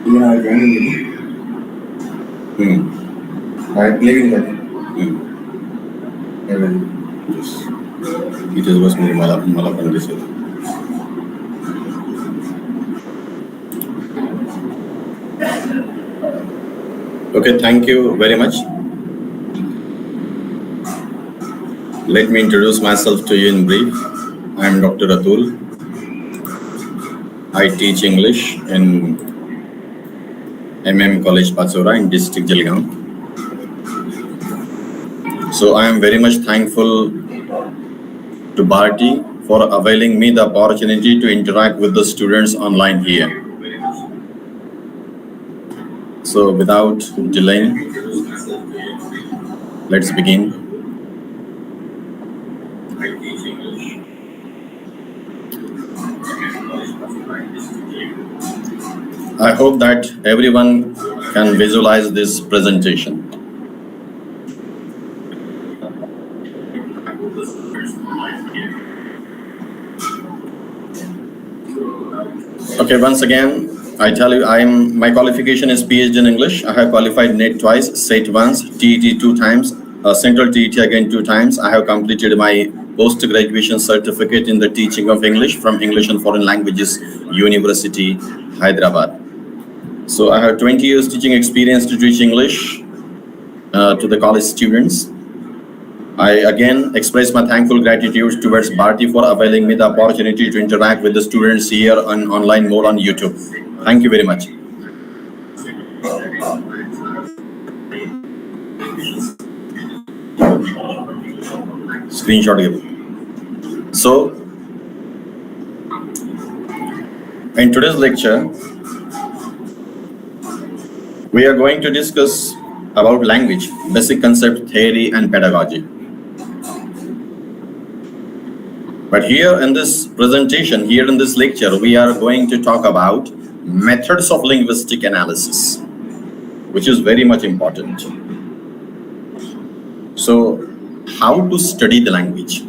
Even I joined in. I play with that. Yes. It was me मला पण दिसेल. Okay, thank you very much. Let me introduce myself to you in brief. I am Dr. Atul. I teach English in College Patsora in District Jalgaon. So I am very much thankful to BARTI for availing me the opportunity to interact with the students online here. So without delaying, let's begin. I hope that everyone can visualize this presentation. Okay, once again, I tell you, my qualification is PhD in English. I have qualified NET twice, SET once, TET 2 times, Central TET again 2 times. I have completed my post-graduation certificate in the teaching of English from English and Foreign Languages University, Hyderabad. So I have 20 years teaching experience to teach English to the college students. I again express my thankful gratitude towards BARTI for availing me the opportunity to interact with the students here on online mode on YouTube. Thank you very much. Screenshot here. So, in today's lecture, we are going to discuss about language, basic concept, theory, and pedagogy. But here in this presentation, here in this lecture, we are going to talk about methods of linguistic analysis, which is very much important. So, how to study the language?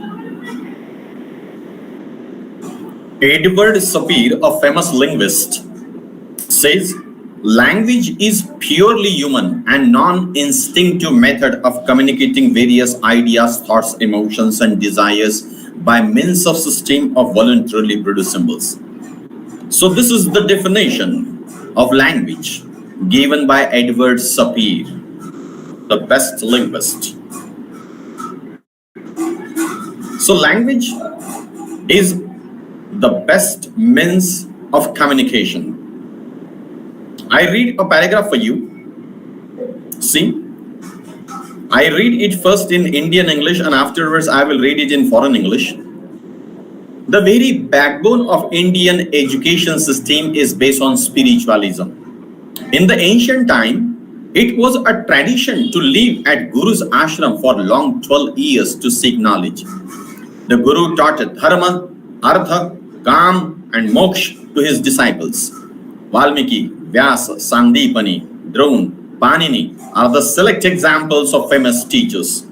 Edward Sapir, a famous linguist, says, language is purely human and non-instinctive method of communicating various ideas, thoughts, emotions, and desires by means of system of voluntarily produced symbols. So this is the definition of language given by Edward Sapir, the best linguist. So language is the best means of communication. I read a paragraph for you. See, I read it first in Indian English and afterwards I will read it in foreign English. The very backbone of Indian education system is based on spiritualism. In the ancient time, it was a tradition to live at Guru's ashram for long 12 years to seek knowledge. The Guru taught dharma, artha, kam, and moksha to his disciples. Valmiki, Vyasa, Sandipani, Drona, Panini are the select examples of famous teachers.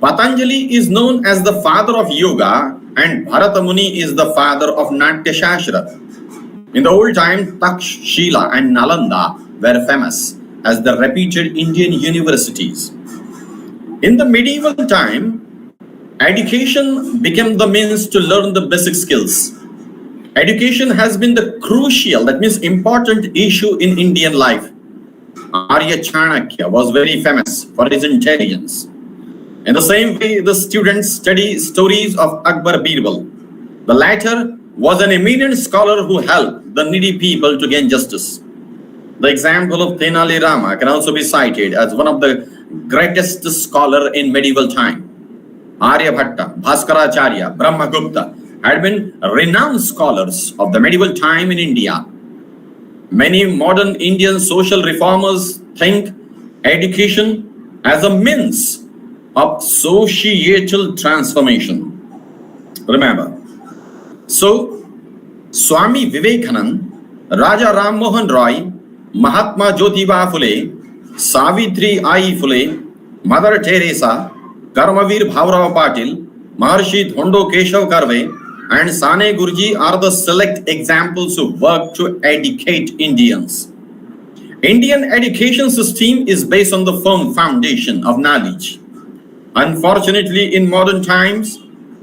Patanjali is known as the father of yoga and Bharata Muni is the father of Natya Shastra. In the old time, Takshila and Nalanda were famous as the reputed Indian universities. In the medieval time, education became the means to learn the basic skills. Education has been the crucial, that means important issue in Indian life. Arya Chanakya was very famous for his intelligence. In the same way, the students study stories of Akbar Birbal. The latter was an eminent scholar who helped the needy people to gain justice. The example of Tenali Rama can also be cited as one of the greatest scholars in medieval time. Aryabhatta, Bhaskaracharya, Brahmagupta had been renowned scholars of the medieval time in India. Many modern Indian social reformers think education as a means of societal transformation. Remember, so Swami Vivekananda, Raja Ram Mohan Roy, Mahatma Jyotiba Phule, Savitri Ai Phule, Mother Teresa, Karmavir Bhaurao Patil, Maharshi Dhondo Keshav Karve, and Sane Gurji are the select examples who work to educate Indians. Indian education system is based on the firm foundation of knowledge. Unfortunately, in modern times,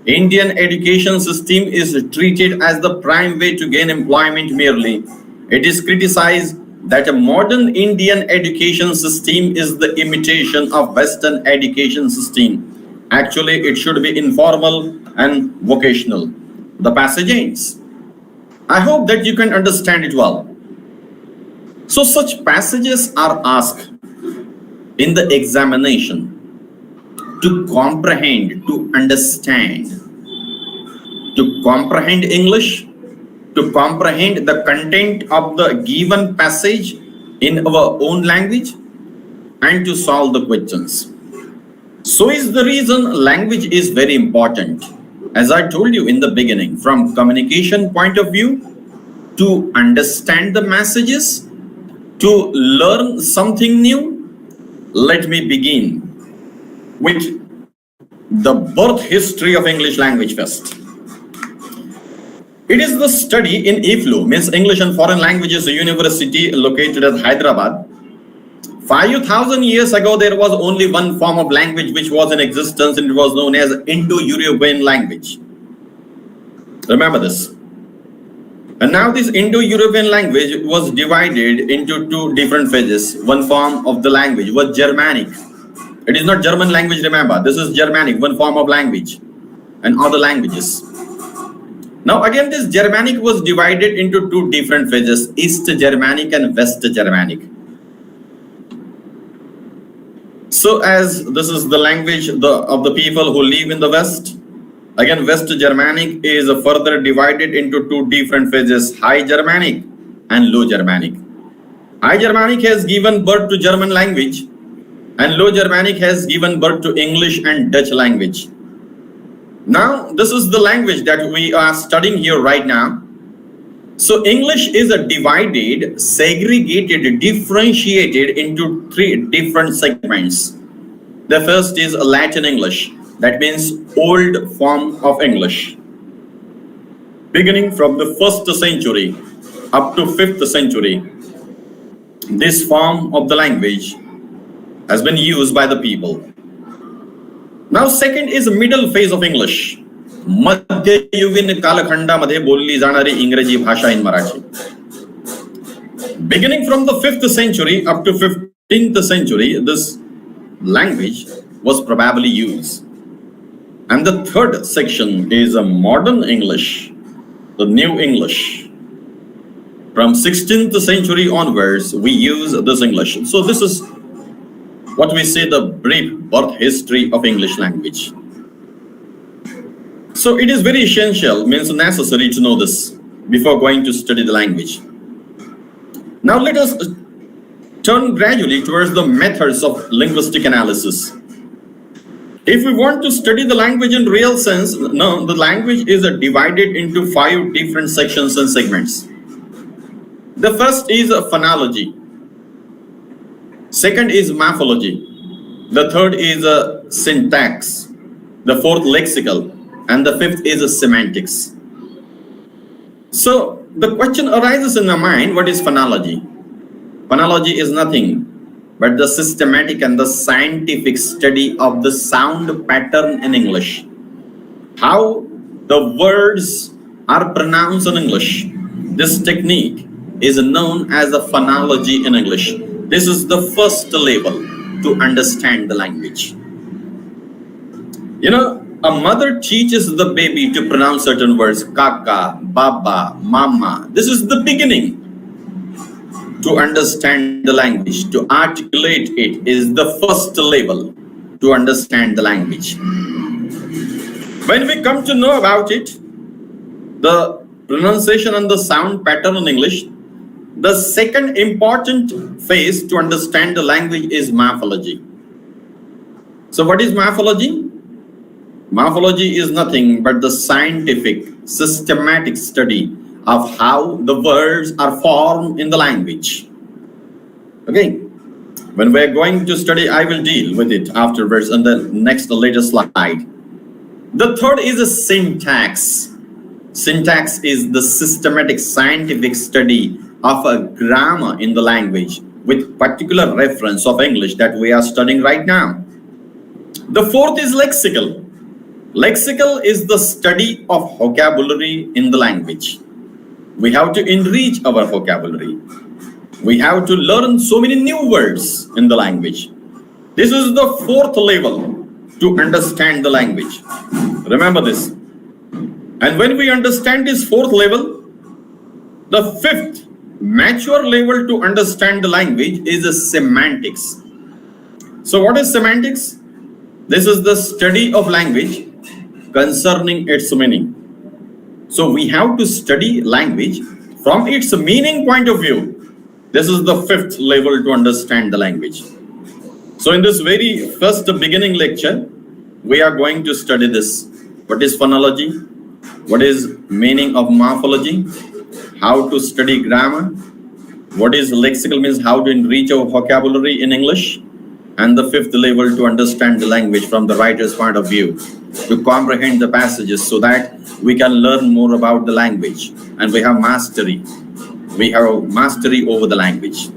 Indian education system is treated as the prime way to gain employment merely. It is criticized that a modern Indian education system is the imitation of Western education system. Actually, it should be informal and vocational. The passage ends. I hope that you can understand it well. So such passages are asked in the examination to comprehend, to comprehend English, to comprehend the content of the given passage in our own language, and to solve the questions. So is the reason language is very important. As I told you in the beginning, from communication point of view, to understand the messages, to learn something new, let me begin with the birth history of English language first. It is the study in IFLU, means English and Foreign Languages University located at Hyderabad. 5,000 years ago, there was only one form of language which was in existence, and it was known as Indo-European language. Remember this. And now this Indo-European language was divided into two different phases. One form of the language was Germanic. It is not German language, remember. This is Germanic, one form of language, and other languages. Now again, this Germanic was divided into two different phases, East Germanic and West Germanic. So as this is the language of the people who live in the West, again West Germanic is further divided into two different phases, High Germanic and Low Germanic. High Germanic has given birth to German language, and Low Germanic has given birth to English and Dutch language. Now, this is the language that we are studying here right now. So, English is divided, segregated, differentiated into three different segments. The first is Latin English, that means old form of English. Beginning from the 1st century up to 5th century, this form of the language has been used by the people. Now second is middle phase of English. मध्ययुगीन कालखंडामध्ये बोलली जाणारी इंग्रजी भाषा in Marathi. Beginning from the 5th century up to 15th century, this language was probably used. And the third section is a modern English, the new English. From 16th century onwards, we use this English. So this is what we say the brief birth history of English language. So it is very essential, means necessary to know this before going to study the language. Now let us turn gradually towards the methods of linguistic analysis. If we want to study the language in real sense, no, the language is divided into 5 different sections and segments. The first is phonology. Second is morphology. The third is syntax. The fourth lexical. And the fifth is semantics. So the question arises in my mind, what is phonology? Phonology is nothing but the systematic and the scientific study of the sound pattern in English. How the words are pronounced in English. This technique is known as a phonology in English. This is the first level to understand the language. You know, a mother teaches the baby to pronounce certain words, kaka, baba, mama. This is the beginning. To understand the language, to articulate it is the first level to understand the language. When we come to know about it, the pronunciation and the sound pattern in English, the second important phase to understand the language is morphology. So what is morphology? Morphology is nothing but the scientific, systematic study of how the words are formed in the language. Okay, when we're going to study, I will deal with it afterwards on the next later slide. The third is a syntax. Syntax is the systematic scientific study of a grammar in the language with particular reference of English that we are studying right now. The fourth is lexical. Lexical is the study of vocabulary in the language. We have to enrich our vocabulary. We have to learn so many new words in the language. This is the fourth level to understand the language. Remember this. And when we understand this fourth level, the fifth mature level to understand the language is the semantics. So what is semantics? This is the study of language concerning its meaning. So we have to study language from its meaning point of view. This is the fifth level to understand the language. So in this very first beginning lecture, we are going to study this. What is phonology? What is meaning of morphology? How to study grammar? What is lexical means how to enrich our vocabulary in English? And the fifth level to understand the language from the writer's point of view, to comprehend the passages so that we can learn more about the language and we have mastery. We have mastery over the language.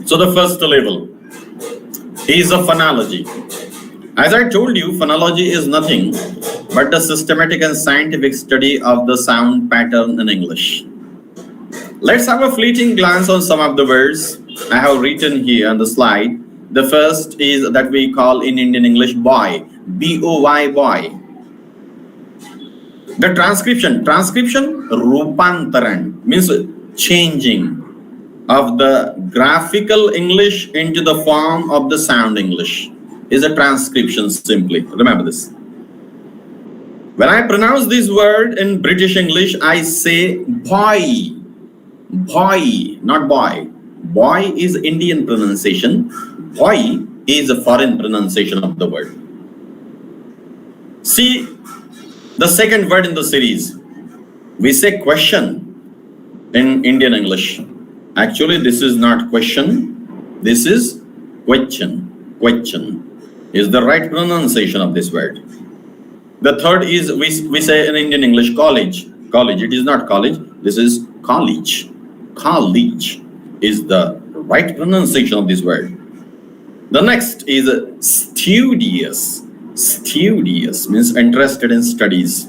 So the first level is a phonology. As I told you, phonology is nothing but the systematic and scientific study of the sound pattern in English. Let's have a fleeting glance on some of the words I have written here on the slide. The first is that we call in Indian English boy, B-O-Y, boy. The transcription, Rupantaran, means changing of the graphical English into the form of the sound English, is a transcription simply. Remember this. When I pronounce this word in British English, I say boy, not boy. Boy is Indian pronunciation. Boy is a foreign pronunciation of the word. See the second word in the series. We say question in Indian English. Actually, this is not question. This is question. Question is the right pronunciation of this word. The third is we say in Indian English college. College. It is not college. This is college. College is the right pronunciation of this word. The next is studious. Studious means interested in studies.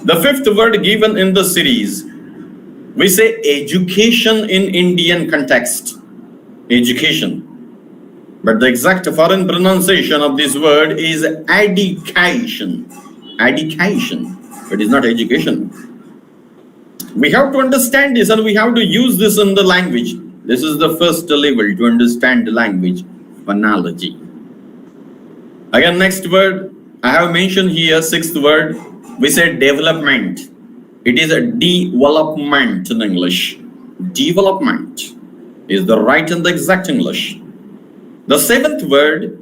The fifth word given in the series, we say education in Indian context. Education. But the exact foreign pronunciation of this word is education. Education. It is not education. We have to understand this and we have to use this in the language. This is the first level to understand the language. Phonology. Again, next word I have mentioned here, sixth word, we say development. It is a development in English. Development is the right and the exact English. The seventh word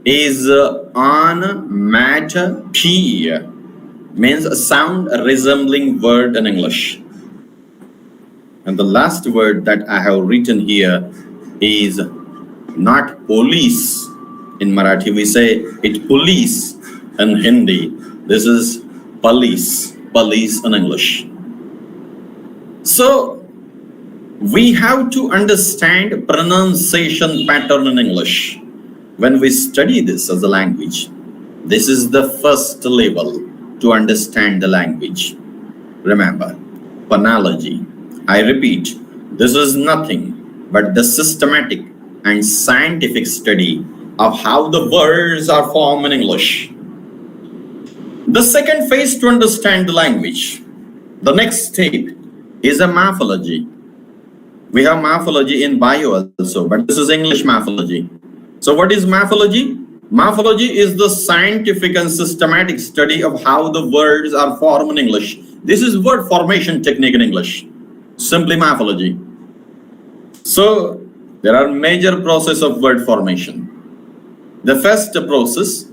is onomatopoeia, means a sound resembling word in English. And the last word that I have written here is not police. In Marathi, we say it police. In Hindi, this is police. Police in English. So, we have to understand pronunciation pattern in English. When we study this as a language, this is the first level to understand the language. Remember, phonology. I repeat, this is nothing but the systematic and scientific study of how the words are formed in English. The second phase to understand the language, the next step is a morphology. We have morphology in bio also, but this is English morphology. So what is morphology? Morphology is the scientific and systematic study of how the words are formed in English. This is word formation technique in English. Simply morphology. So there are major process of word formation. The first process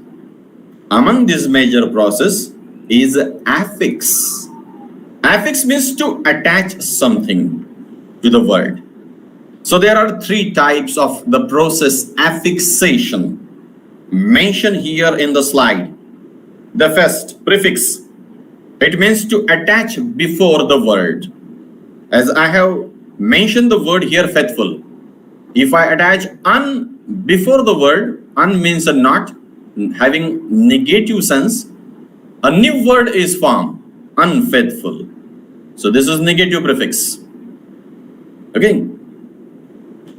among this major process is affix. Affix means to attach something to the word. So there are three types of the process affixation mentioned here in the slide. The first, prefix. It means to attach before the word. As I have mention the word here faithful. If I attach un before the word, un means a not, having negative sense, a new word is formed, unfaithful. So this is negative prefix. Okay.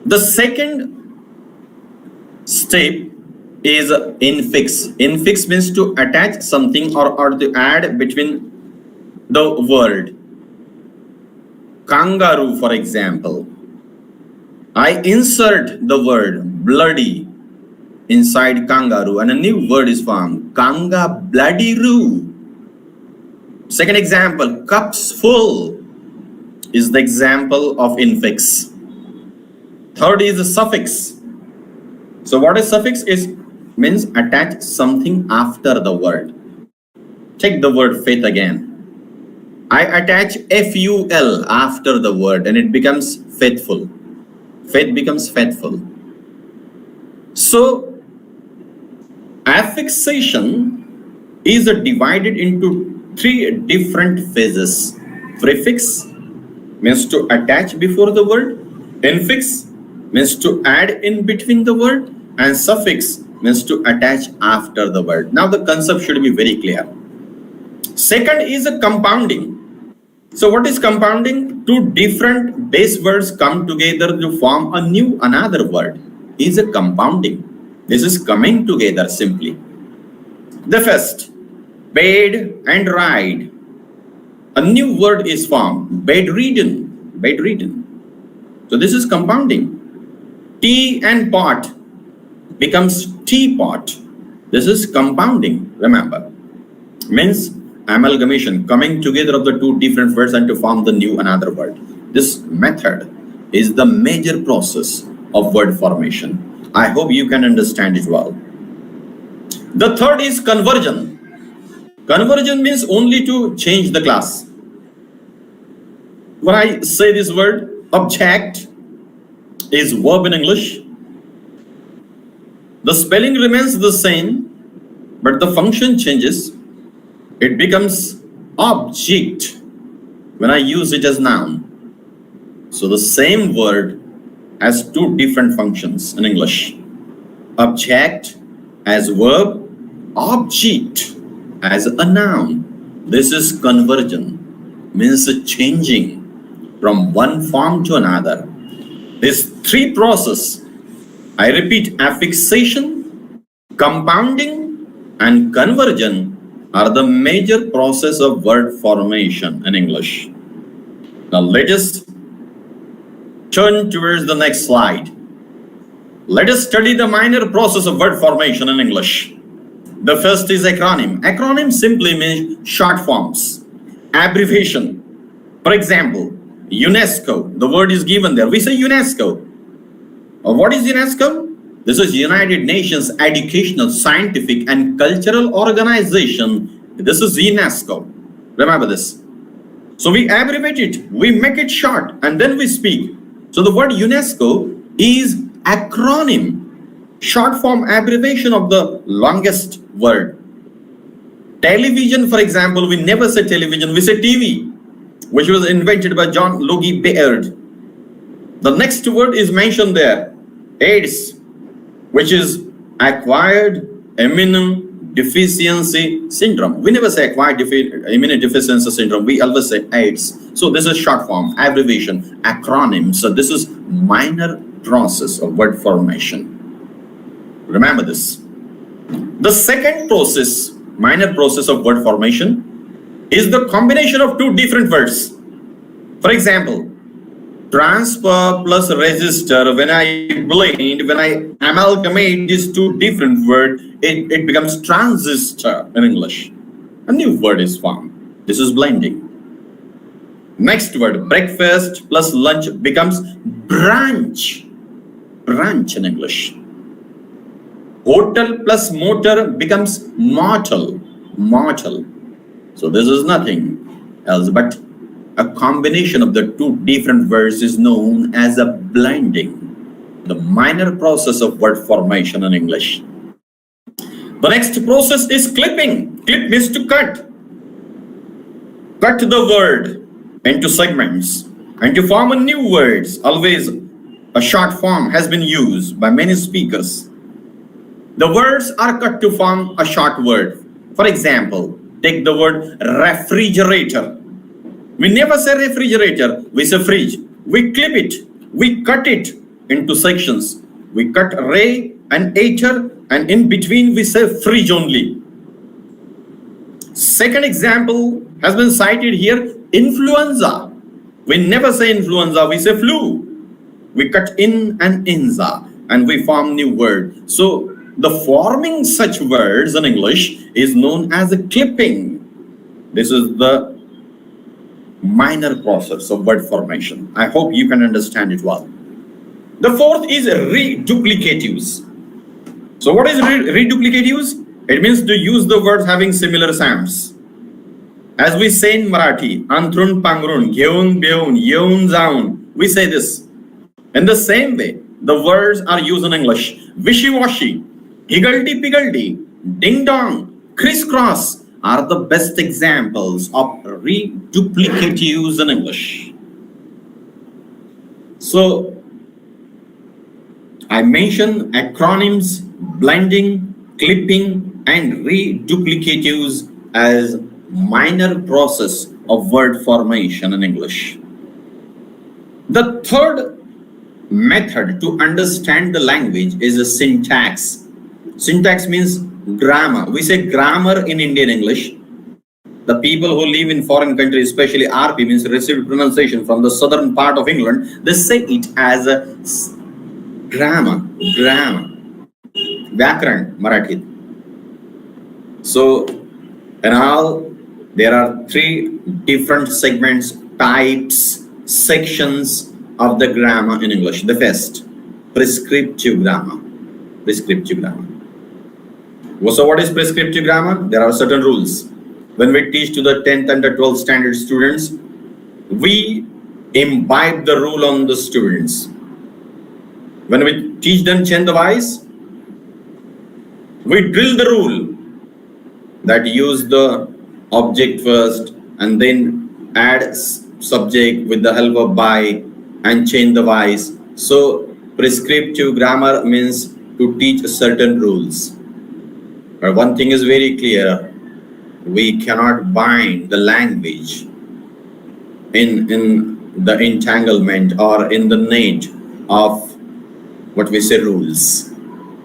The second step is infix. Infix means to attach something or to add between the word. Kangaroo, for example. I insert the word bloody inside kangaroo and a new word is formed. Kanga bloody roo. Second example, cups full is the example of infix. Third is the suffix. So what is suffix? Is means attach something after the word. Take the word faith again. I attach FUL after the word and it becomes faithful. Faith becomes faithful. So affixation is divided into three different phases. Prefix means to attach before the word. Infix means to add in between the word. And suffix means to attach after the word. Now the concept should be very clear. Second is a compounding. So what is compounding? Two different base words come together to form a new another word. Is a compounding. This is coming together simply. The first, bed and ride. A new word is formed. Bedridden. Bedridden. So this is compounding. Tea and pot becomes teapot. This is compounding, remember. Means amalgamation, coming together of the two different words and to form the new another word. This method is the major process of word formation. I hope you can understand it well. The third is conversion. Conversion means only to change the class. When I say this word, object is verb in English. The spelling remains the same, but the function changes. It becomes object when I use it as noun. So the same word has two different functions in English. Object as verb, object as a noun. This is conversion, means changing from one form to another. These three processes, I repeat, affixation, compounding, and conversion are the major process of word formation in English. Now let us turn towards the next slide. Let us study the minor process of word formation in English. The first is acronym. Acronym simply means short forms, abbreviation. For example, UNESCO, the word is given there. We say UNESCO. What is UNESCO? This is United Nations Educational, Scientific and Cultural Organization. This is UNESCO. Remember this. So we abbreviate it, we make it short, and then we speak. So the word UNESCO is acronym, short form abbreviation of the longest word. Television, for example, we never say television, we say TV, which was invented by John Logie Baird. The next word is mentioned there, AIDS, which is acquired immunodeficiency syndrome. We never say acquired immunodeficiency syndrome, we always say AIDS. So this is short form, abbreviation, acronym. So this is minor process of word formation. Remember this. The second process, minor process of word formation, is the combination of two different words. For example, transfer plus register, when I blend, when I amalgamate these two different words, it becomes transistor in English. A new word is formed. This is blending. Next word, breakfast plus lunch becomes branch. Branch in English. Hotel plus motor becomes mortal. Mortal. So this is nothing else but a combination of the two different words is known as a blending, the minor process of word formation in English. The next process is clipping. Clip means to cut. Cut the word into segments. And to form a new words, always a short form has been used by many speakers. The words are cut to form a short word. For example, take the word refrigerator. We never say refrigerator, we say fridge. We clip it, we cut it into sections. We cut ray and ater, and in between we say fridge only. Second example has been cited here, influenza. We never say influenza, we say flu. We cut in and inza and we form new word. So the forming such words in English is known as a clipping. This is the minor process of word formation. I hope you can understand it well. The fourth is reduplicatives. So what is reduplicatives? It means to use the words having similar sounds. As we say in Marathi, antrun pangrun, gheun beun, yeun zaun, we say this. In the same way, the words are used in English. Wishy-washy, higgledy-piggledy, ding-dong, crisscross are the best examples of reduplicatives in English. So, I mentioned acronyms, blending, clipping, and reduplicatives as minor process of word formation in English. The third method to understand the language is a syntax. Syntax means grammar. We say grammar in Indian English. The people who live in foreign countries, especially RP, means received pronunciation from the southern part of England, they say it as a grammar. Vyakaran, Marathi. So, in all, there are three different segments, types, sections of the grammar in English. The first, prescriptive grammar. Prescriptive grammar. So what is prescriptive grammar? There are certain rules. When we teach to the 10th and the 12th standard students, we imbibe the rule on the students. When we teach them Chandavais, we drill the rule that use the object first and then add subject with the help of by and change the wise. So prescriptive grammar means to teach certain rules. But one thing is very clear, we cannot bind the language in the entanglement or in the net of what we say rules.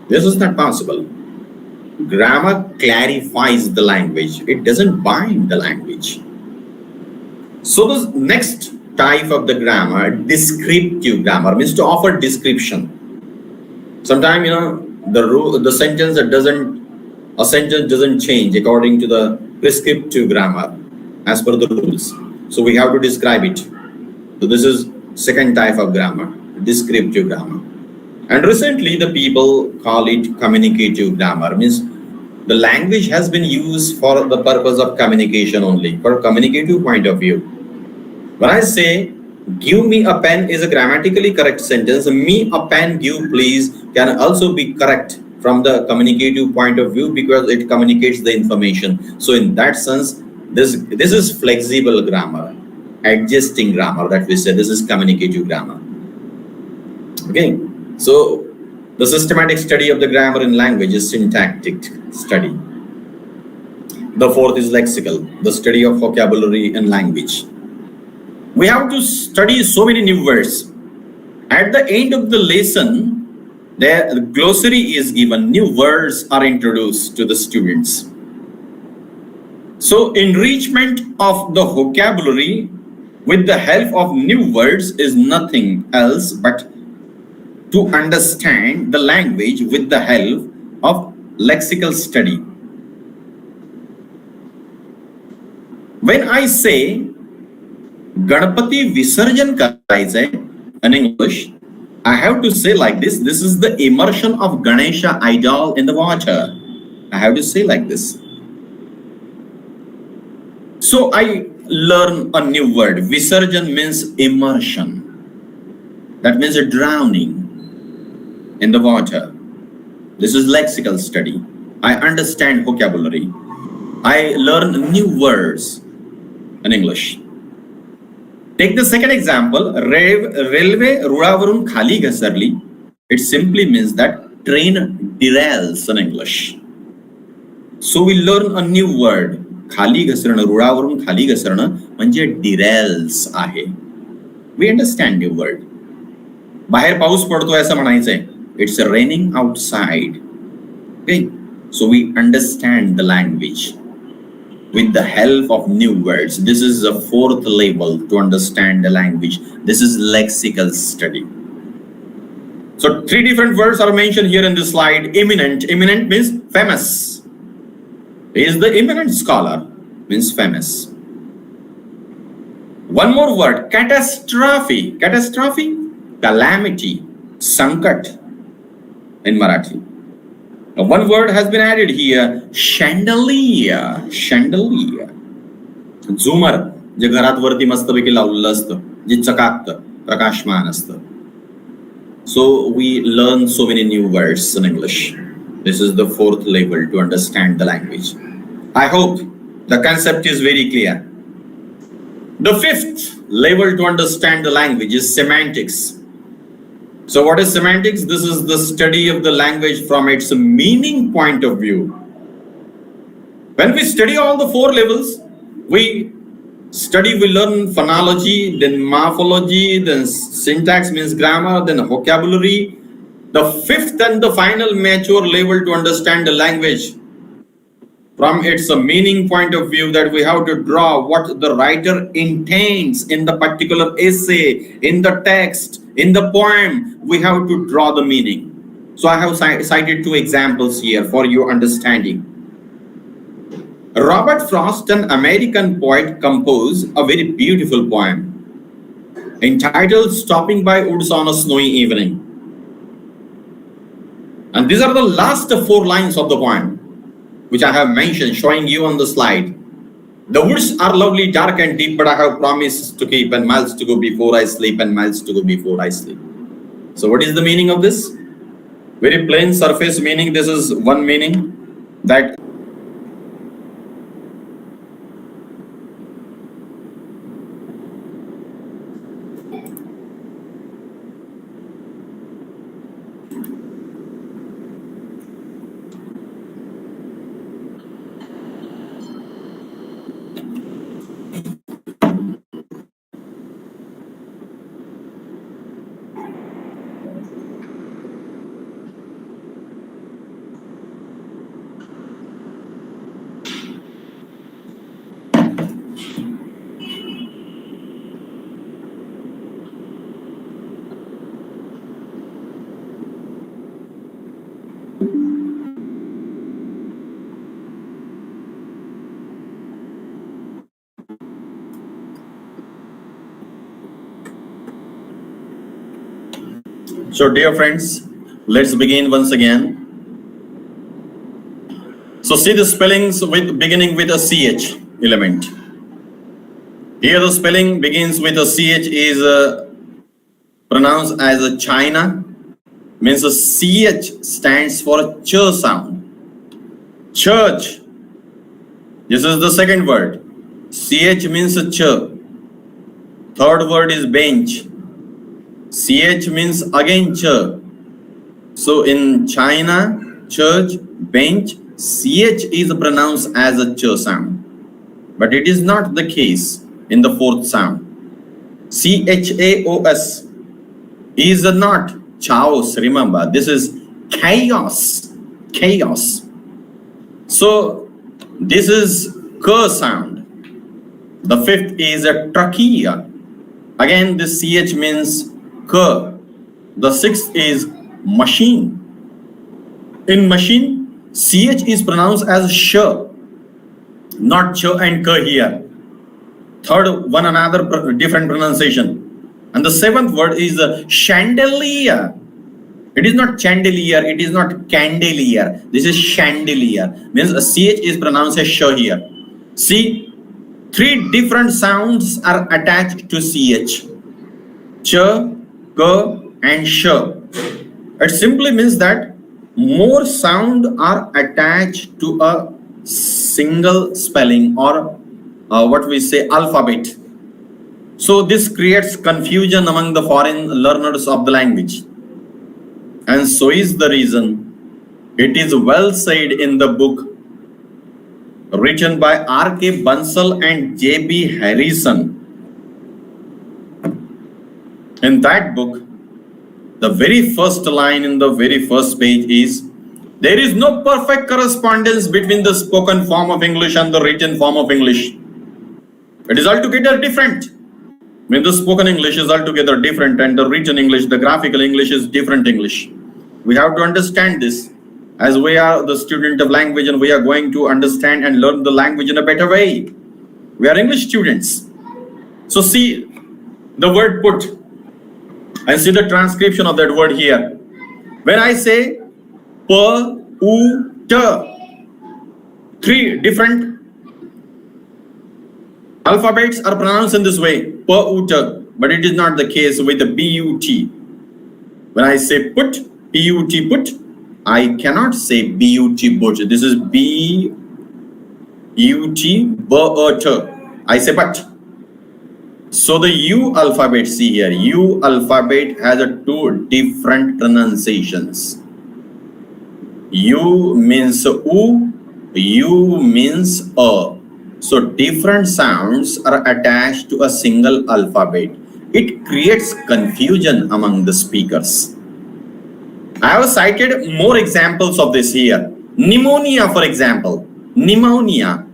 This is not possible. Grammar clarifies the language. It doesn't bind the language. So the next type of the grammar, descriptive grammar, means to offer description. Sometimes, the sentence doesn't change according to the prescriptive grammar as per the rules. So we have to describe it. So this is second type of grammar, descriptive grammar. And recently the people call it communicative grammar, means the language has been used for the purpose of communication only, for communicative point of view. When I say, give me a pen is a grammatically correct sentence, me a pen give please can also be correct from the communicative point of view because it communicates the information. So in that sense, this is flexible grammar, adjusting grammar that we say, this is communicative grammar. Okay, so the systematic study of the grammar in language is syntactic study. The fourth is lexical, the study of vocabulary and language. We have to study so many new words. At the end of the lesson, the glossary is given, new words are introduced to the students. So enrichment of the vocabulary with the help of new words is nothing else but to understand the language with the help of lexical study. When I say Ganapati Visarjan करायचंय in English, I have to say like this. This is the immersion of Ganesha idol in the water. I have to say like this. So I learn a new word. Visarjan means immersion. That means a drowning in the water. This is lexical study. I understand vocabulary. I learn new words in English. Take the second example, railway रुळावरून खाली घसरली. It simply means that train derails in English. So we learn a new word. खाली घसरणं, रुळावरून खाली घसरणं म्हणजे derails आहे. We understand new word. बाहेर पाऊस पडतोय असं म्हणायचंय. It's raining outside. Okay. So we understand the language with the help of new words. This is a fourth level to understand the language. This is lexical study. So three different words are mentioned here in this slide. Eminent. Eminent means famous. He is the eminent scholar, means famous. One more word, catastrophe. Catastrophe, calamity, sankat in Marathi. One word has been added here, chandelier. Chandelier. झुमर जे घरात वरती मस्तपैकी लावलेलं असतं, जे चकाकतं, प्रकाशमान असतं. So we learn so many new words in English. This is the fourth level to understand the language. I hope the concept is very clear. The fifth level to understand the language is semantics. So what is semantics? This is the study of the language from its meaning point of view. When we study all the four levels, we learn phonology, then morphology, then syntax means grammar, then vocabulary. The fifth and the final mature level to understand the language from its meaning point of view, that we have to draw what the writer intends in the particular essay, in the text, in the poem. We have to draw the meaning. So I have cited two examples here for your understanding. Robert Frost, an American poet, composed a very beautiful poem entitled Stopping by Woods on a Snowy Evening. And these are the last four lines of the poem, which I have mentioned, showing you on the slide. The woods are lovely, dark and deep, but I have promised to keep, and miles to go before I sleep, and miles to go before I sleep. So what is the meaning of this? Very plain surface meaning. This is one meaning, that so dear friends, let's begin once again. So see the spellings beginning with a CH element. Here the spelling begins with a CH is pronounced as a China, means a CH stands for a ch sound. Church. This is the second word. CH means a ch. Third word is bench. CH means again ch. So in China, church, bench, CH is pronounced as a ch sound. But it is not the case in the fourth sound. CHAOS is not chaos, remember. This is chaos. Chaos. So this is k sound. The fifth is a trachea. Again, this CH means k. The sixth is machine. In machine, CH is pronounced as sh, not ch and k here. Third, one another different pronunciation. And the seventh word is chandelier. It is not chandelier, it is not candelier. This is chandelier. Means a CH is pronounced as sh here. See, three different sounds are attached to CH. Ch, k, and sh. It simply means that more sound are attached to a single spelling or what we say alphabet. So this creates confusion among the foreign learners of the language. And so is the reason it is well said in the book written by R.K. Bansal and J.B. Harrison. In that book, the very first line in the very first page is, there is no perfect correspondence between the spoken form of English and the written form of English. It is altogether different. When the spoken English is altogether different and the written English, the graphical English is different English. We have to understand this, as we are the student of language and we are going to understand and learn the language in a better way. We are English students. So see the word put and see the transcription of that word here. When I say P-U-T, three different alphabets are pronounced in this way, P-U-T, but it is not the case with the B-U-T. When I say put, P-U-T put, I cannot say B-U-T but. This is B-U-T, B-U-T. I say but. So the U alphabet, see here, U alphabet has two different pronunciations. U means U, U means A. So different sounds are attached to a single alphabet. It creates confusion among the speakers. I have cited more examples of this here. Pneumonia, for example. Pneumonia.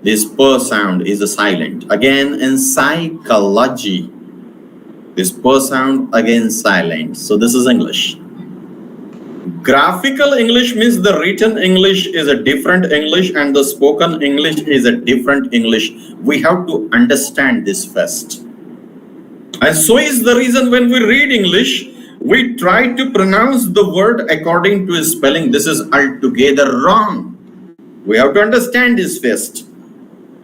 This P sound is a silent. Again, in psychology, this P sound again silent. So this is English. Graphical English means the written English is a different English and the spoken English is a different English. We have to understand this first. And so is the reason when we read English, we try to pronounce the word according to its spelling. This is altogether wrong. We have to understand this first.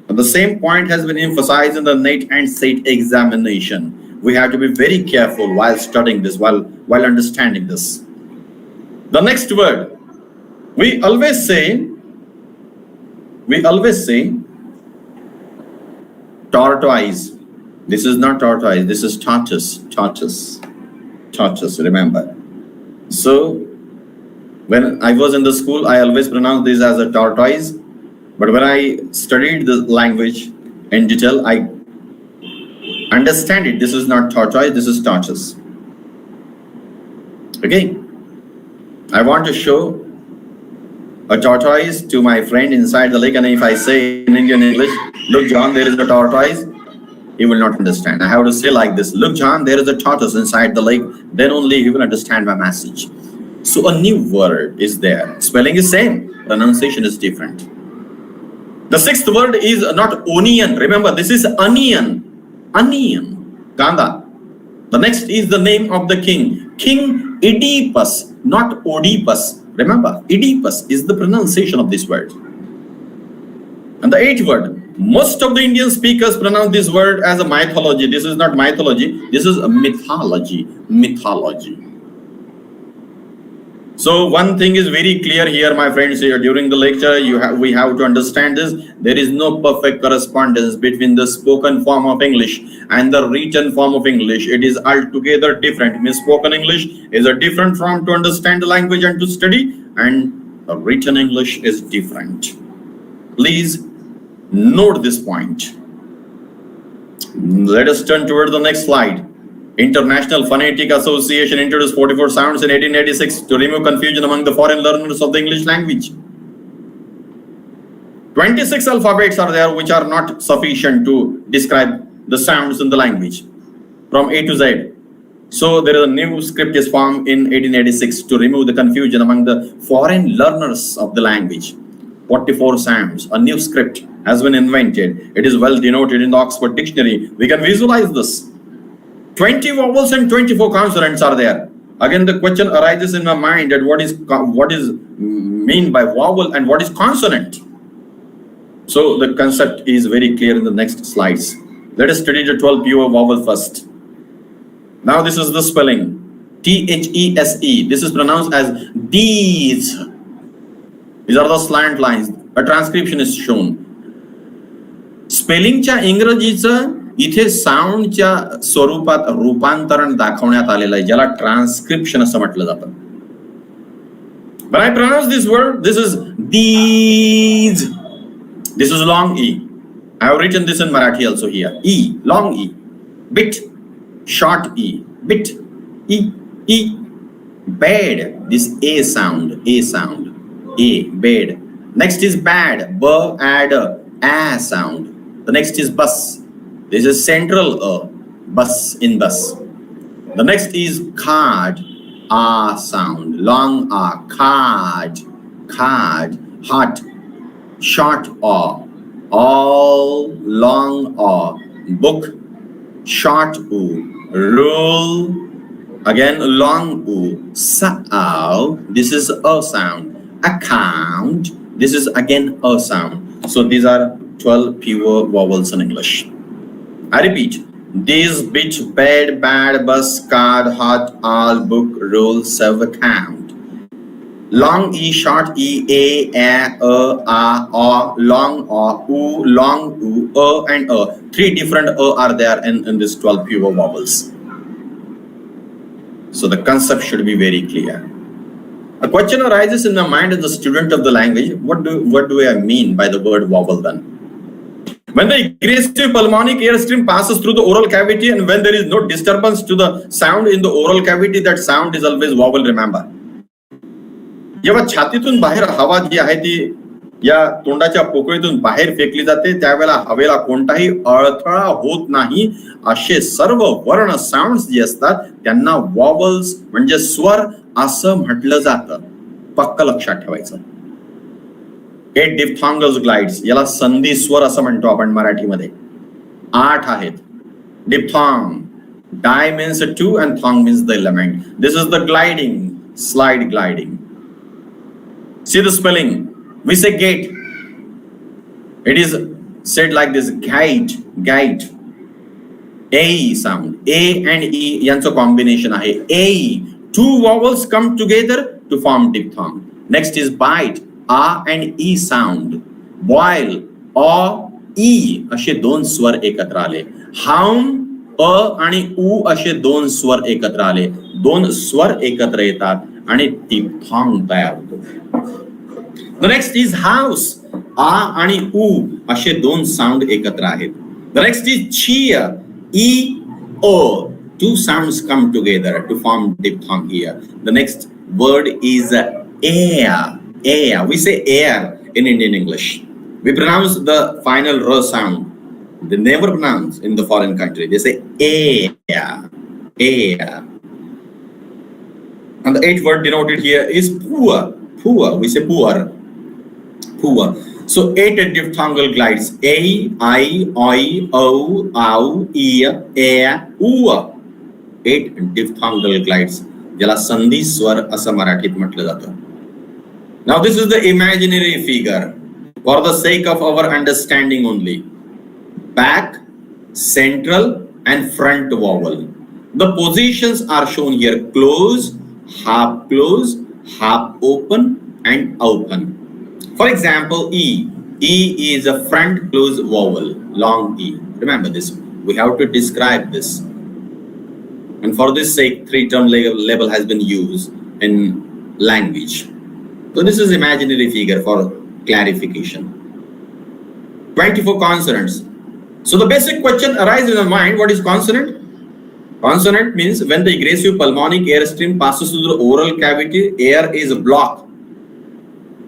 And the same point has been emphasized in the NET and SET examination. We have to be very careful while studying this, while understanding this. The next word, we always say tortoise. This is not tortoise, this is tortoise, remember. So when I was in the school, I always pronounced this as a tortoise. But when I studied the language in detail, I understand it. This is not tortoise, this is tortoise. Okay. I want to show a tortoise to my friend inside the lake, and if I say in Indian English, look John, there is a tortoise, he will not understand. I have to say like this, look John, there is a tortoise inside the lake, then only he will understand my message. So a new word is there. Spelling is same, pronunciation is different. The sixth word is not onion. Remember, this is onion. Onion. Ganda. The next is the name of the king. King Oedipus, not Oedipus. Remember, Oedipus is the pronunciation of this word. And the eighth word, most of the Indian speakers pronounce this word as a mythology. This is not mythology, this is a mythology. Mythology. So one thing is very clear here, my friends, here during the lecture, we have to understand this. There is no perfect correspondence between the spoken form of English and the written form of English. It is altogether different. Means spoken English is a different form to understand the language and to study, and written English is different. Please note this point. Let us turn toward the next slide. International Phonetic Association introduced 44 sounds in 1886 to remove confusion among the foreign learners of the English language. 26 alphabets are there which are not sufficient to describe the sounds in the language from A to Z. So there is a new script is formed in 1886 to remove the confusion among the foreign learners of the language. 44 sounds, a new script has been invented. It is well denoted in the Oxford Dictionary. We can visualize this. 20 vowels and 24 consonants are there. Again, the question arises in my mind that what is mean by vowel and what is consonant. So the concept is very clear in the next slides. Let us study the 12 pure vowel first. Now this is the spelling. T-H-E-S-E. This is pronounced as these. These are the slant lines. A transcription is shown. स्पेलिंगच्या इंग्रजीचं इथे साऊंडच्या स्वरूपात रूपांतरण दाखवण्यात आलेलं आहे, ज्याला transcription असं म्हटलं जातं. When I pronounce this word, this is these. This is long E. I have written this in Marathi also here. E, long E. Bit, short E. Bit, E, E. Bed, this A sound, A sound. A, bed. Next is bad, B, add, A sound. The next is bus. This is central bus, in bus. The next is card, A sound, long A, card, card, hot, short A, all long A, book, short U, rule, again long U, sao, this is A sound, account, this is again A sound. So these are 12 pure vowels in English. I repeat. These, bit, bed, bad, bus, card, hot, all, book, rule, serve, count. Long E, short E, A, long A, U, long U, and A. 3 different are there in this 12 pure vowels. So the concept should be very clear. A question arises in the mind of the student of the language. What do I mean by the word vowel then? When the aggressive pulmonic airstream passes through the oral cavity and when there is no disturbance to the sound in the oral cavity, that sound is always vowel, remember. जेव्हा छातीतून बाहेर हवा जी आहे ती या तोंडाच्या पोकळीतून बाहेर फेकली जाते, त्यावेळेला हवेला कोणताही अडथळा होत नाही. असे सर्व वर्ण साऊंड्स जे असतात त्यांना वॉवल्स म्हणजे स्वर असं म्हटलं जातं. पक्क लक्षात ठेवायचं. 8 diphthongal glides, याला संधी स्वर असं म्हणतो आपण मराठीमध्ये. 8 आहेत. Diphthong, di means 2 and thong means the element. This is the gliding, slide gliding. See the spelling. We say gate. It is said like this, gate, gate. A sound. A and E यांचं combination आहे. A. 2 vowels come together to form diphthong. Next is bite. A and E sound. Boil, A, E असे 2 स्वर एकत्र आले. Hum, अ आणि उ असे 2 स्वर एकत्र आले. 2 स्वर एकत्र येतात आणि diphthong तयार होतो. The next is house. A आणि उ असे 2 साऊंड एकत्र आहेत. The next is cheer. E, O. 2 sounds come together to form diphthong here. The next word is air. Air. We say air in Indian English. We pronounce the final r sound. They never pronounce in the foreign country. They say air. Air. And the 8th word denoted here is poor. Poor. We say poor. Poor. So 8 diphthongal glides. A, I, oi, o, au, e, air, ua. 8 diphthongal glides. ज्याला संधी स्वर असं मराठीत म्हटलं जातं. Now this is the imaginary figure for the sake of our understanding only. Back, central and front vowel. The positions are shown here: close, half open and open. For example, E. E is a front close vowel, long E. Remember this. We have to describe this. And for this sake, 3-term label has been used in language. So this is imaginary figure for clarification. 24 consonants. So the basic question arises in the mind, what is consonant? Consonant means when the aggressive pulmonic airstream passes through the oral cavity, air is blocked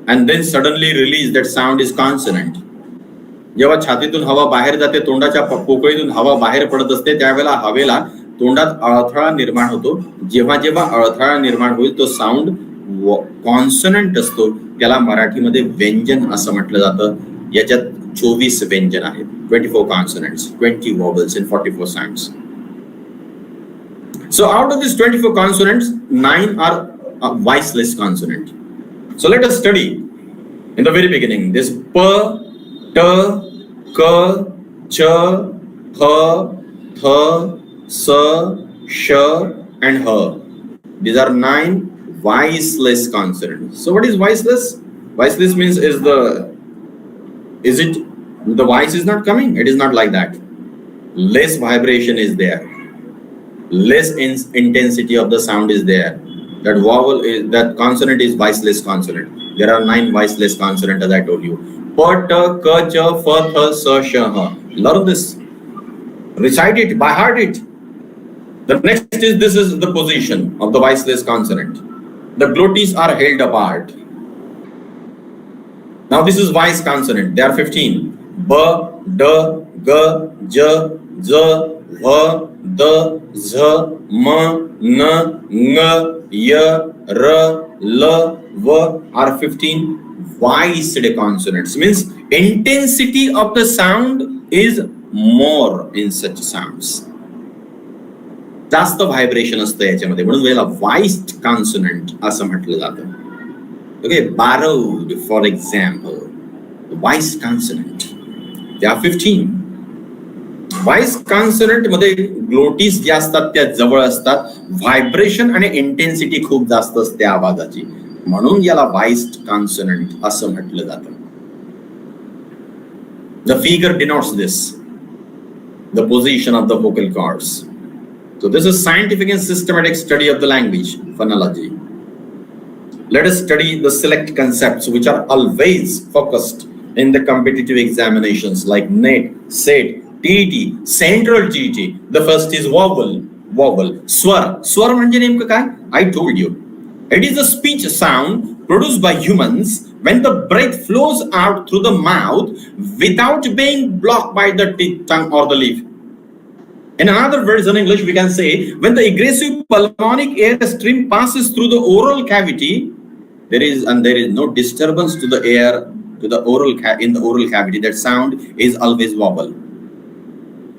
and then suddenly released, that sound is consonant. जेव्हा छातीतून हवा बाहेर जाते, तोंडाच्या पोकळीतून हवा बाहेर पडत असते, त्यावेळेला हवेला तोंडात अडथळा निर्माण होतो. जेव्हा जेव्हा अडथळा निर्माण होईल तो साऊंड कॉन्सोनंट असतो, त्याला मराठीमध्ये व्यंजन असं म्हटलं जातं. याच्यात 24 व्यंजन आहेत. 24 consonants, 20 vowels and 44 sounds. So out of these 24 consonants, 9 are voiceless consonant. So let us study in the very beginning this p, t, k, ch, th, s, sh and h. These are 9 voiceless consonants. So what is voiceless? Voiceless means is it the voice is not coming? It is not like that. less vibration is there, less intensity of the sound is there. That vowel is, that consonant is voiceless consonant. There are 9 voiceless consonants, as I told you. Pa, ta, ka, cha, fa, tha, sa, sha, ha. Learn this. Recite it, by heart it. The next is, this is the position of the voiceless consonant. The glottis are held apart. Now this is voice consonant. There are 15. Ba, da, ga, ja, za, va, da, za, ma, na, nga, ya, ra, la, va are 15 voiced consonants. Means intensity of the sound is more in such sounds. जास्त vibration असतं याच्यामध्ये, म्हणून याला व्हॉइस्ड consonant असं म्हटलं जातं. Okay, borrowed for example, the voice consonant. There are 15. Voice consonant मध्ये glottis जे असतात त्या जवळ असतात, व्हायब्रेशन आणि इंटेन्सिटी खूप जास्त असते आवाजाची, म्हणून याला व्हॉइस्ड कॉन्सोनंट असं म्हटलं जातं. The figure denotes this, the position of the vocal cords. So this is scientific and systematic study of the language, phonology. Let us study the select concepts which are always focused in the competitive examinations like NET, SET, TET, Central TET. The first is vowel. Vowel. Swar. Swar म्हणजे नेमकं काय? I told you. It is a speech sound produced by humans when the breath flows out through the mouth without being blocked by the teeth, tongue or the leaf. In another words, in English, we can say when the aggressive pulmonic air stream passes through the oral cavity, there is no disturbance to the air to the in the oral cavity. That sound is always vowel.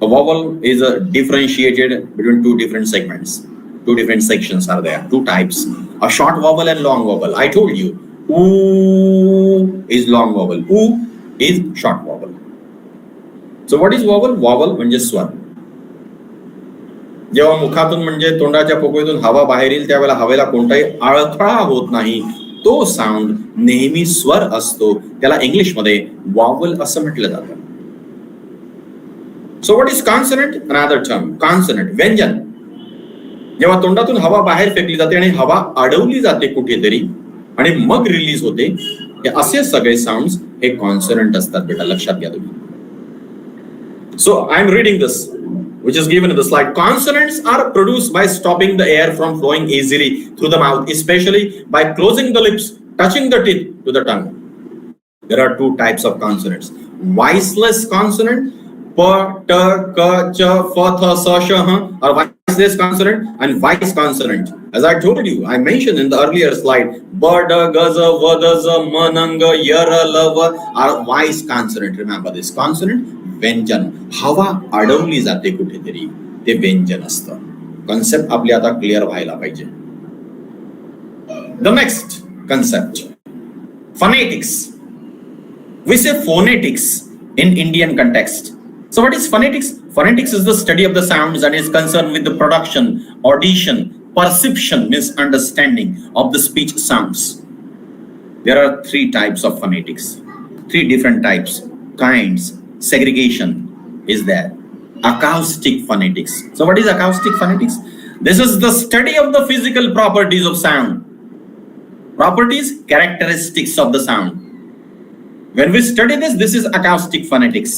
A vowel is differentiated between 2 different segments. 2 different sections are there. 2 types: a short vowel and long vowel. I told you, oo is long vowel. Oo is short vowel. So what is vowel? Vowel म्हणजे स्वर. जेव्हा मुखातून म्हणजे तोंडाच्या पोकळीतून हवा बाहेर येईल त्यावेळेला हवेला कोणताही अडथळा होत नाही, तो साऊंड नेहमी स्वर असतो, त्याला इंग्लिश मध्ये वॉवल असं म्हटलं जातं. So what is consonant? Another term, consonant व्यंजन. जेव्हा तोंडातून हवा बाहेर फेकली जाते आणि हवा अडवली जाते कुठेतरी आणि मग रिलीज होते, हे असे सगळे साऊंड्स हे कॉन्सोनंट असतात बेटा, लक्षात घ्या तुम्ही. So I am reading this which is given in the slide. Consonants are produced by stopping the air from flowing easily through the mouth, especially by closing the lips, touching the teeth to the tongue. There are 2 types of consonants: voiceless consonant, pa, ta, ka, cha, fa, tha, sa, sha, ha, or voiceless consonant, and voice consonant. As I told you, I mentioned in the earlier slide, ba, da, ga, za, va, da, za, ma, na, nga, ya, ra, la, va are voice consonant. Remember this consonant. व्यंजन, हवा अडवली जाते कुठेतरी, ते व्यंजन असतं. Concept आपली आता clear व्हायला पाहिजे. The next concept, phonetics. We say phonetics in Indian context. So what is phonetics? Phonetics is the study of the sounds and is concerned with the production, audition, perception, means understanding of the speech sounds. There are 3 types of phonetics, 3 different types, kinds. Segregation is there. Acoustic phonetics. So what is acoustic phonetics? This is the study of the physical properties of sound. Properties, characteristics of the sound. When we study this is acoustic phonetics.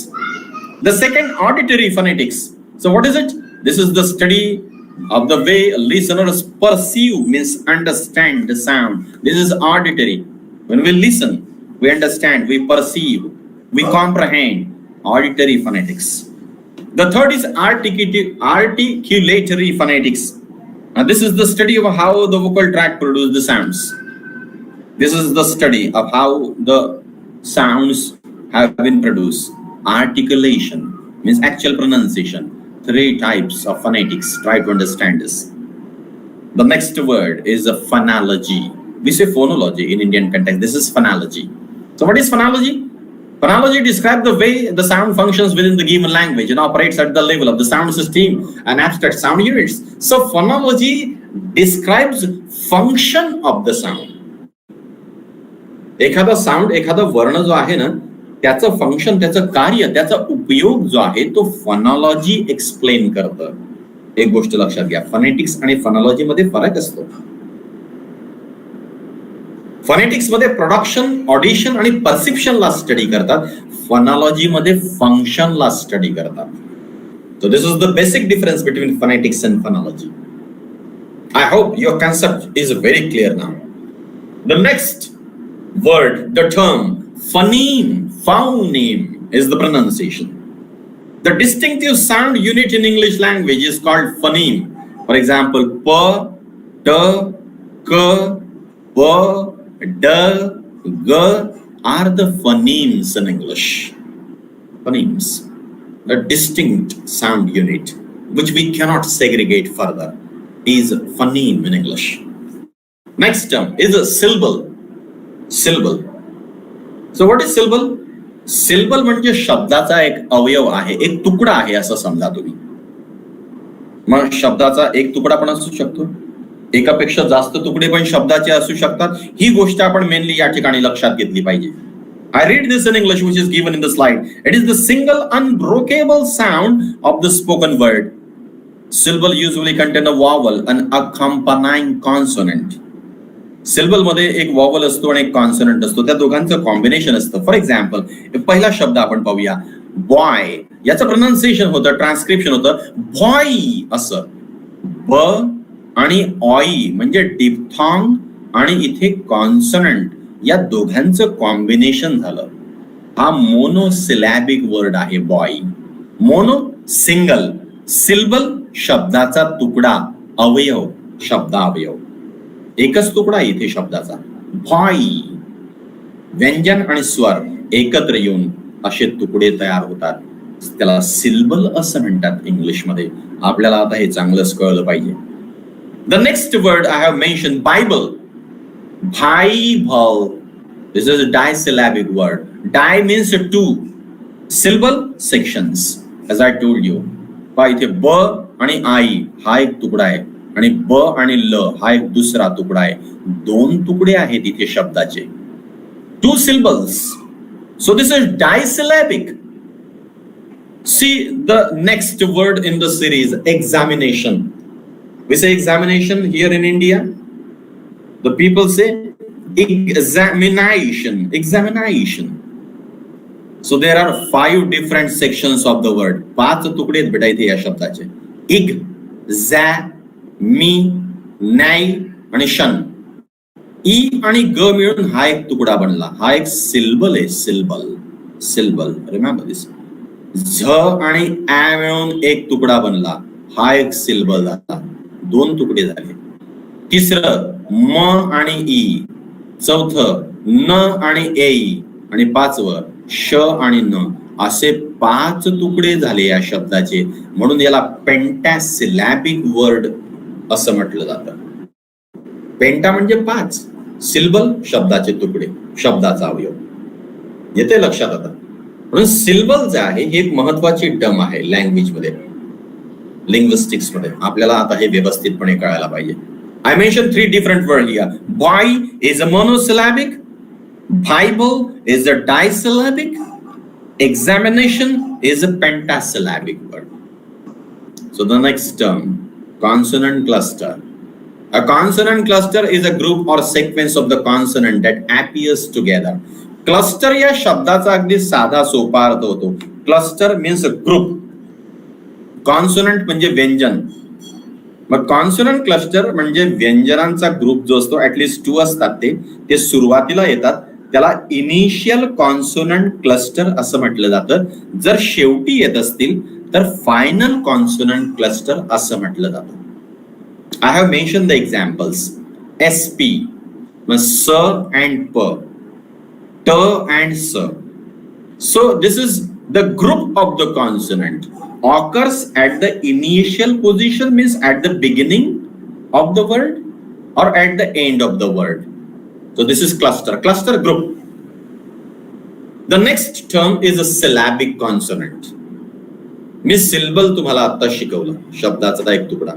The second, auditory phonetics. So what is it? This is the study of the way listeners perceive, means understand the sound. This is auditory. When we listen, we understand, we perceive, we comprehend. Auditory phonetics. The third is articulatory phonetics. Now this is the study of how the vocal tract produces the sounds. This is the study of how the sounds have been produced. Articulation means actual pronunciation. 3 types of phonetics. Try to understand this. The next word is a phonology. We say phonology in Indian context. This is phonology. So what is phonology? Phonology describes the way the sound functions within the given language and operates at the level of the sound system and abstract sound units. So phonology describes function of the sound. एखादा sound, एखादा वर्ण जो आहे ना, त्याचं function, त्याचं कार्य, त्याचा उपयोग जो आहे तो फॉनॉलॉजी एक्सप्लेन करतं. एक गोष्ट लक्षात घ्या, फनेटिक्स आणि फॉनॉलॉजी मध्ये फरक असतो. फनेटिक्स मध्ये प्रोडक्शन, ऑडिशन आणि परसेप्शनला स्टडी करतात. फॉनॉलॉजी मध्ये फंक्शनला स्टडी करतात. So this is the basic difference between phonetics and phonology. I hope your concept is very clear now. The next word, the term phoneme, phoneme is the pronunciation. The distinctive sound unit in English language is called phoneme. For example, p, t, k, p, d, g are the phonemes in English. Phonemes. A distinct sound unit which we cannot segregate further is phoneme in English. Next term is a syllable. Syllable. So what is syllable? Syllable म्हणजे शब्दाचा एक अवयव आहे, एक तुकडा आहे असं समजा तुम्ही. मग शब्दाचा एक तुकडा पण असू शकतो, एकापेक्षा जास्त तुकडे पण शब्दाचे असू शकतात. ही गोष्ट आपण मेनली या ठिकाणी लक्षात घेतली पाहिजे. I read this in English, which is given in the slide. It is the single unbreakable sound of the spoken word. Syllable usually contain a vowel and accompanying consonant. Syllable मध्ये एक vowel असतो आणि एक consonant असतो, त्या दोघांचं combination असतं. For example, पहिला शब्द आपण पाहूया, बॉय. याचं प्रोनाउन्सिएशन होतं, ट्रान्सक्रिप्शन होतं बॉय असं. ब आणि ऑई म्हणजे डिप्थॉंग आणि इथे कॉन्सोनंट, या दोघांचं कॉम्बिनेशन झालं. हा मोनोसिलॅबिक वर्ड आहे बॉय. मोनो सिंगल, सिल्बल शब्दाचा तुकडा, अवयव शब्दावयव, एकच तुकडा इथे शब्दाचा. बॉय, व्यंजन आणि स्वर एकत्र येऊन असे तुकडे तयार होतात, त्याला सिल्बल असं म्हणतात इंग्लिश मध्ये. आपल्याला आता हे चांगलंच कळलं पाहिजे. The next word I have mention, Bible. Bible. This is a disyllabic word. Di means two. Syllable sections. As I told you. पहा इथे ब आणि आई हा एक तुकडा आहे आणि ब आणि ल हा एक दुसरा तुकडा आहे. दोन तुकडे आहेत इथे शब्दाचे. Two syllables. So this is disyllabic. See the next word in the series, examination. We say examination here in India. The people say examination, examination. So there are 5 different sections of the word. 5 तुकडे आहेत बेटा इथे या शब्दाचे. इग, झॅ, मी, नाय आणि शन. ई आणि ग मिळून हा एक तुकडा बनला. हा एक सिल्बल आहे, सिल्बल, सिल्बल. Remember this. झ आणि ऍ मिळून एक तुकडा बनला. हा एक सिल्बल झाला. 2 तुकडे झाले. तिसरं म आणि ई, चौथं न आणि ए, आणि 5वं श आणि न. असे 5 तुकडे झाले या शब्दाचे, म्हणून याला पेंटासिलॅबिक वर्ड असं म्हटलं जातं. पेंटा म्हणजे 5, सिल्बल शब्दाचे तुकडे, शब्दाचा अवयव. येते लक्षात आता. म्हणून सिल्बल जे आहे हे एक महत्वाची टर्म आहे लँग्वेज मध्ये, लिंग्विस्टिक्स मध्ये. आपल्याला आता हे व्यवस्थितपणे कळायला पाहिजे. I mentioned 3 different words here. Boy is a monosyllabic. Bible is a disyllabic. Examination is a pentasyllabic word. So the next term, consonant cluster. A consonant cluster is a group or sequence of the consonant that appears together. Cluster या शब्दाचा अगदी साधा सोपा अर्थ होतो. Cluster means a group. Consonant म्हणजे व्यंजन. मग consonant cluster म्हणजे व्यंजनांचा group जो असतो, ऍटलीस्ट 2 असतात ते सुरुवातीला येतात, त्याला इनिशियल कॉन्सोनंट क्लस्टर असं म्हटलं जातं. जर शेवटी येत असतील तर फायनल कॉन्सोनंट क्लस्टर असं म्हटलं जातं. I have mention the examples. SP, स अँड प, ट अँड स. So this is the group of the consonant occurs at the initial position, means at the beginning of the word or at the end of the word. So this is cluster group. The next term is a syllabic consonant. मी सिल्बल तुम्हाला आता शिकवलं, शब्दाचा एक तुकडा.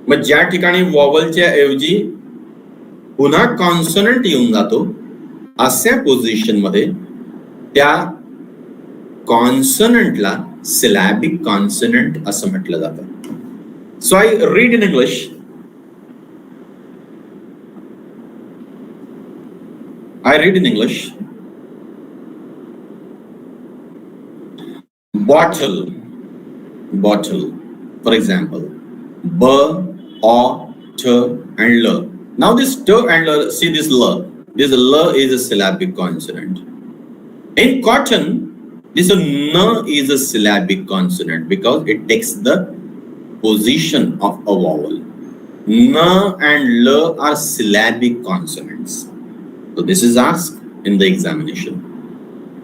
मग ज्या ठिकाणी वॉवलच्या ऐवजी पुन्हा कॉन्सोनंट येऊन जातो, अशा पोझिशन मध्ये त्या कॉन्सनंटला सिलॅबिक कॉन्सनंट असं म्हटलं जातं. So I read in English. Bottle, for example, b, o, t, and l. Now this t and l, see this l. This l is a syllabic consonant. In cotton, this n is a syllabic consonant because it takes the position of a vowel. N and l are syllabic consonants. So this is asked in the examination.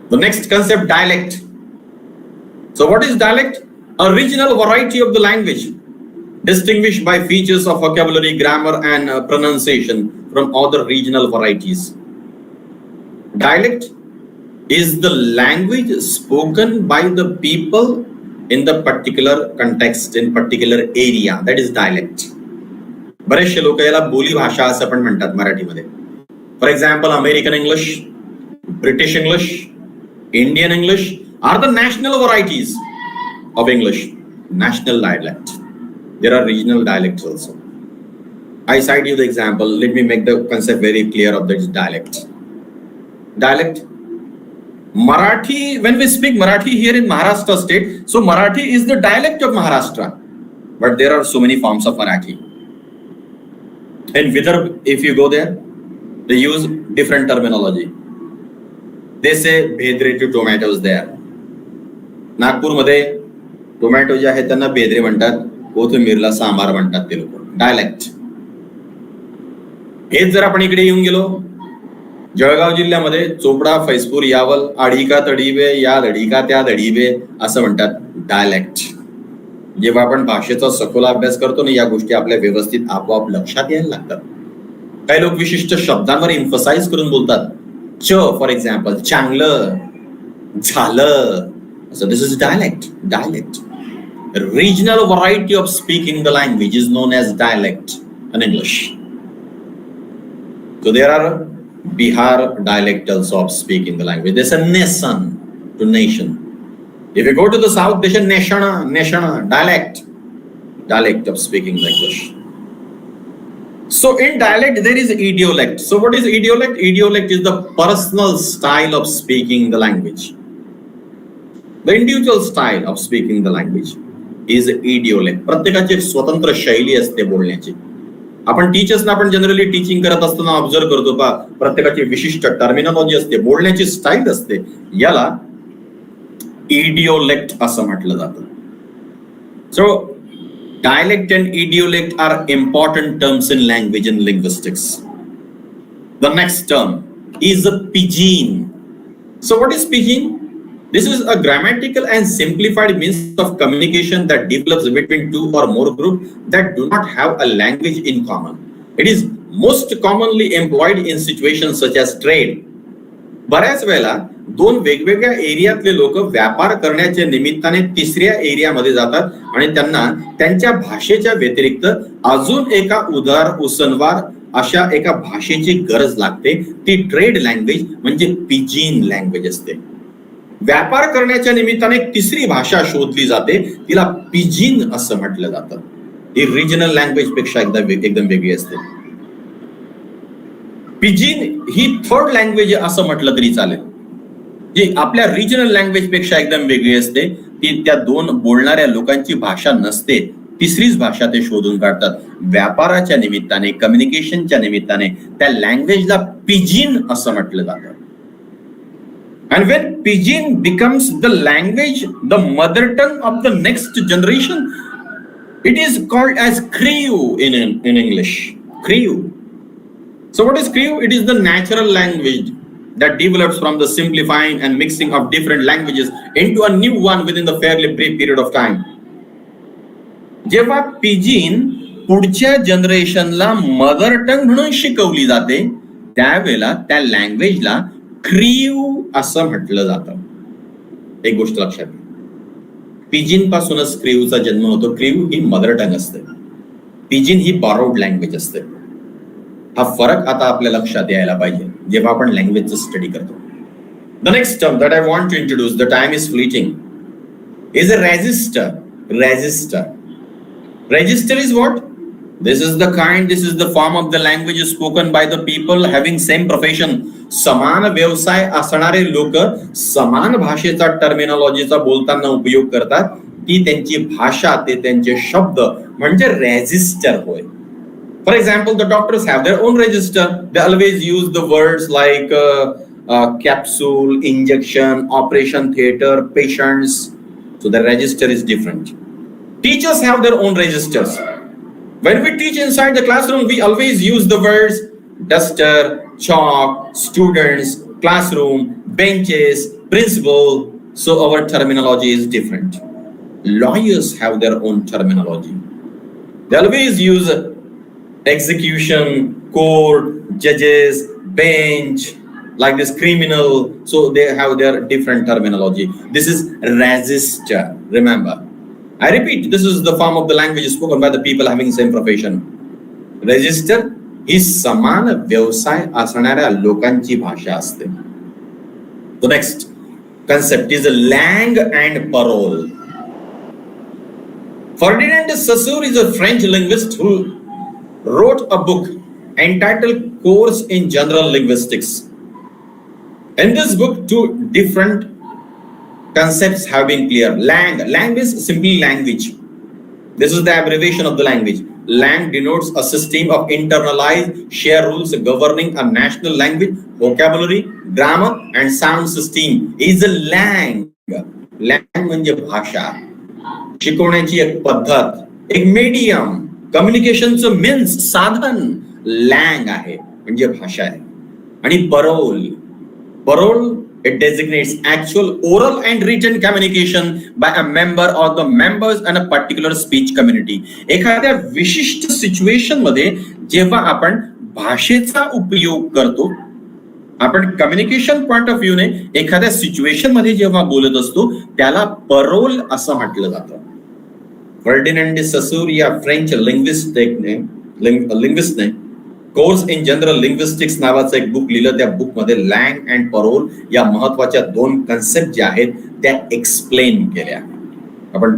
The next concept, dialect. So what is dialect? A regional variety of the language, distinguished by features of vocabulary, grammar, and pronunciation from other regional varieties. Dialect is the language spoken by the people in the particular context, in particular area. That is dialect. बरेचसे लोक याला बोली भाषा असं पण म्हणतात मराठीमध्ये. For example, American English, British English, Indian English are the national varieties of English. National dialect. There are regional dialects also. I cite you the example. Let me make the concept very clear of this dialect. Dialect. Marathi, when we speak Marathi here in Maharashtra state, so Marathi is the dialect of Maharashtra. But there are so many forms of Marathi. In Vidarbha, if you go there, they use different terminology. They say bhedre to tomatoes there. नागपूरमध्ये tomato जे आहेत त्यांना बेदरे म्हणतात, कोथिंबीरला सांबार म्हणतात ते लोक. Dialect. हेच जर आपण इकडे येऊन गेलो, जळगाव जिल्ह्यामध्ये चोपडा, फैजपूर, यावल, आढिका तडीबे, या दडीका त्या दडीबे असं म्हणतात. डायलेक्ट. जेव्हा आपण भाषेचा सखोल अभ्यास करतो ना, या गोष्टी आपल्या व्यवस्थित आपोआप लक्षात यायला लागतात. काही लोक विशिष्ट शब्दांवर इम्फसाइज करून बोलतात. च फॉर एक्झाम्पल, चांगलं, झालं. So this is dialect. Regional variety of speaking the language is known as dialect in English. So there are Bihar dialect also of speaking the language. There's a nation to nation. If you go to the south, there's a nation, dialect of speaking the English. So in dialect there is idiolect. So what is idiolect? Idiolect is the personal style of speaking the language. The individual style of speaking the language is idiolect. प्रत्येकाची एक स्वतंत्र शैली असते बोलण्याची. आपण टीचर्सना आपण generally teaching करत असताना ऑब्झर्व करतो पा, प्रत्येकाची विशिष्ट टर्मिनॉलॉजी असते, बोलण्याची स्टाईल असते. याला इडिओलेक्ट असं म्हटलं जातं. सो dialect and idiolect are important terms in language and linguistics. The next term is a pidgin. So what is pidgin? This is a grammatical and simplified means of communication that develops between two or more groups that do not have a language in common. It is most commonly employed in situations such as trade. बऱ्याच वेळेला दोन वेगवेगळ्या एरियातले लोक व्यापार करण्याच्या निमित्ताने तिसऱ्या एरियामध्ये जातात आणि त्यांना त्यांच्या भाषेच्या व्यतिरिक्त अजून एका उदार उसनवार अशा एका भाषेची गरज लागते. ती ट्रेड लँग्वेज म्हणजे पिजिन लँग्वेज असते. व्यापार करण्याच्या निमित्ताने एक तिसरी भाषा शोधली जाते, तिला पिजिन असं म्हटलं जातं. ही रिजनल लँग्वेज पेक्षा एकदम वेगळी असते. पिजिन ही थर्ड लँग्वेज असं म्हटलं तरी चालेल, जी आपल्या रिजनल लँग्वेज पेक्षा एकदम वेगळी असते. ती त्या दोन बोलणाऱ्या लोकांची भाषा नसते, तिसरीच भाषा ते शोधून काढतात. व्यापाराच्या निमित्ताने, कम्युनिकेशनच्या निमित्ताने त्या लँग्वेजला पिजिन असं म्हटलं जातं. And when pidgin becomes the language, the mother tongue of the next generation, it is called as Kriu in English. Kriu. So what is Kriu? It is the natural language that develops from the simplifying and mixing of different languages into a new one within the fairly brief period of time. जेव्हा pidgin पुढच्या जनरेशनला mother tongue म्हणून शिकवली जाते, त्यावेळेला त्या लँग्वेजला क्रियू असं म्हटलं जातं. एक गोष्ट लक्षात घ्या, पिजिन पासूनच क्रियूचा जन्म होतो. क्रियू ही मदर टंग असते, पिजिन ही बॉरोड लँग्वेज असते. हा फरक आता आपल्या लक्षात यायला पाहिजे जेव्हा आपण लँग्वेजचं स्टडी करतो. The next term that I want to introduce, the time is fleeting, is a register. Register. Register is what? This is the form of the language spoken by the people having same profession. समान व्यवसाय असणारे लोक समान भाषेचा टर्मिनॉलॉजीचा बोलताना उपयोग करतात. ती त्यांची भाषा, ते त्यांचे शब्द म्हणजे रेजिस्टर होय. For example, the doctors have their own register. They always use the words like capsule, injection, operation theater, patients. So the register is different. Teachers have their own registers. When we teach inside the classroom, we always use the words duster, chalk, students, classroom, benches, principal. So our terminology is different. Lawyers have their own terminology. They always use execution, court, judges, bench, like this criminal. So they have their different terminology. This is register, remember. I repeat, this is the form of the language spoken by the people having same profession. Register ही समान व्यवसाय असणाऱ्या लोकांची भाषा असते. The next concept is langue and parole. Ferdinand de Saussure is a French linguist who wrote a book entitled Course in General Linguistics. In this book, two different concepts have been clear. Lang is simply language. This is the abbreviation of the language. Lang denotes a system of internalized shared rules governing a national language, vocabulary, grammar, and sound system. Is a lang. Lang म्हणजे भाषा, शिकवण्याची एक पद्धत, एक medium, कम्युनिकेशनचं means साधन लँग आहे म्हणजे भाषा आहे. आणि parole it designates actual oral and written communication by a member or the members in a particular speech community. एखाद्या विशिष्ट सिच्युएशन मध्ये जेव्हा आपण भाषेचा उपयोग करतो, आपण कम्युनिकेशन पॉइंट ऑफ व्ह्यूने एखाद्या सिच्युएशन मध्ये जेव्हा बोलत असतो त्याला परोल असं म्हटलं जातं. फर्डिनंड डे ससूर या फ्रेंच लिंग्विस्टने कोर्स इन जनरल लिंग्विस्टिक्स नावाचं एक बुक लिहिलं. त्या बुक मध्ये लँग अँड परोल या महत्वाच्या दोन कन्सेप्ट ज्या आहेत त्या एक्सप्लेन केल्या. आपण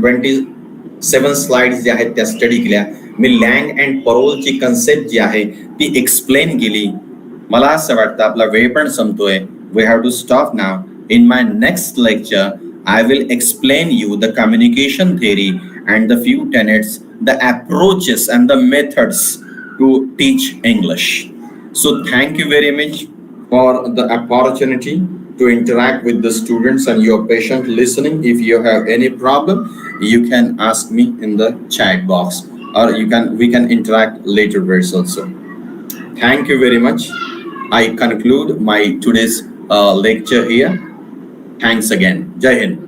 27 स्लाइड्स ज्या आहेत त्या स्टडी केल्या. मी लँग अँड परोलची कन्सेप्ट जी आहे ती एक्सप्लेन केली. मला असं वाटतं आपला वेळ पण संपतोय. We have to stop now. In my next lecture I will explain you the communication theory and the few tenets, the approaches and the methods to teach English. So thank you very much for the opportunity to interact with the students and your patient listening. If you have any problem, you can ask me in the chat box, or we can interact later also. Thank you very much. I conclude my today's lecture here. Thanks again. Jai Hind.